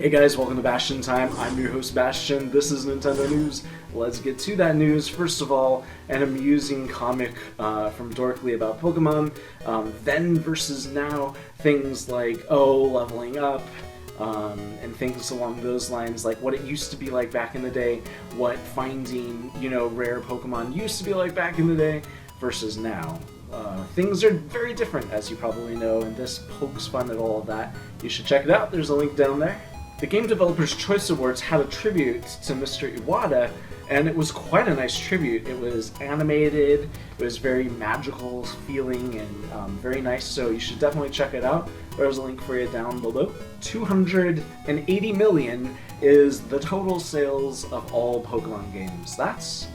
Hey guys, welcome to Bastion Time. I'm your host Bastion. This is Nintendo News. Let's get to that news. First of all, an amusing comic from Dorkly about Pokemon. Then versus now, things like, leveling up, and things along those lines, like what it used to be like back in the day, what finding, rare Pokemon used to be like back in the day versus now. Things are very different, as you probably know, and this pokes fun at all of that. You should check it out. There's a link down there. The Game Developers Choice Awards had a tribute to Mr. Iwata, and it was quite a nice tribute. It was animated, it was very magical feeling, and very nice, so you should definitely check it out. There's a link for you down below. 280 million is the total sales of all Pokemon games. That's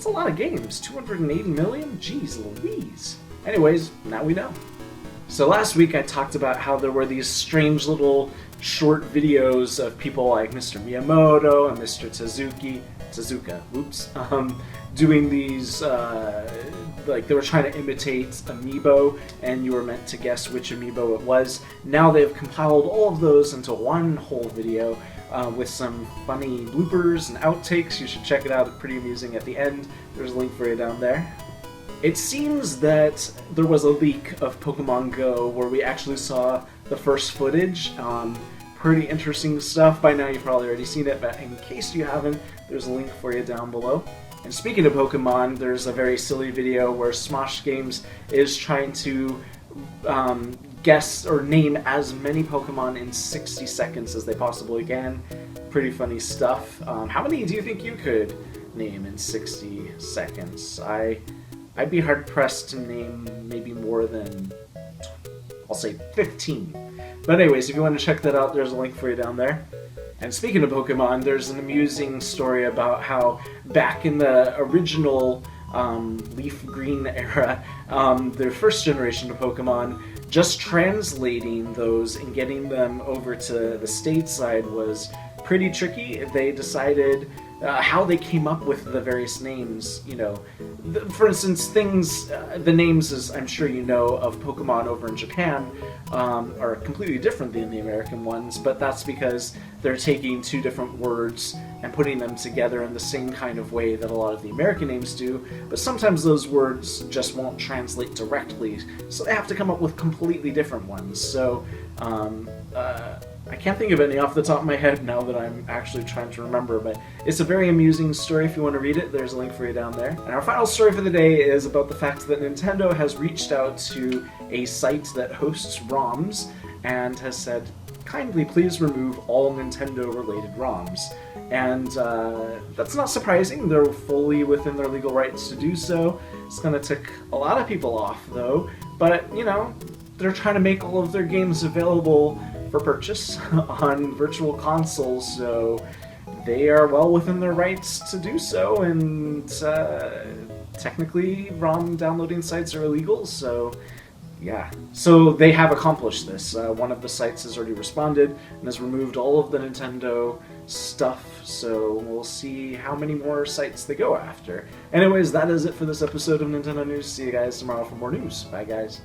a lot of games. 280 million? Jeez Louise. Anyways, now we know. So last week I talked about how there were these strange little short videos of people like Mr. Miyamoto and Mr. Tezuka, doing these, like they were trying to imitate Amiibo, and you were meant to guess which Amiibo it was. Now they've compiled all of those into one whole video with some funny bloopers and outtakes. You should check it out, it's pretty amusing at the end. There's a link for you down there. It seems that there was a leak of Pokemon Go where we actually saw the first footage. Pretty interesting stuff. By now you've probably already seen it, but in case you haven't, there's a link for you down below. And speaking of Pokemon, there's a very silly video where Smosh Games is trying to guess or name as many Pokemon in 60 seconds as they possibly can. Pretty funny stuff. How many do you think you could name in 60 seconds? I'd be hard-pressed to name maybe more than, I'll say 15. But anyways, if you want to check that out, there's a link for you down there. And speaking of Pokemon, there's an amusing story about how back in the original Leaf Green era, their first generation of Pokemon, just translating those and getting them over to the stateside was pretty tricky. They decided how they came up with the various names, for instance, the names, as I'm sure you know, of Pokemon over in Japan are completely different than the American ones, but that's because they're taking two different words and putting them together in the same kind of way that a lot of the American names do, but sometimes those words just won't translate directly, so they have to come up with completely different ones. So, I can't think of any off the top of my head now that I'm actually trying to remember, but it's a very amusing story. If you want to read it, there's a link for you down there. And our final story for the day is about the fact that Nintendo has reached out to a site that hosts ROMs and has said, kindly please remove all Nintendo-related ROMs. And that's not surprising. They're fully within their legal rights to do so. It's going to tick a lot of people off, though. But, they're trying to make all of their games available for purchase on virtual consoles, so they are well within their rights to do so, and technically ROM downloading sites are illegal, so yeah. So they have accomplished this. One of the sites has already responded and has removed all of the Nintendo stuff, so we'll see how many more sites they go after. Anyways, that is it for this episode of Nintendo News. See you guys tomorrow for more news. Bye guys.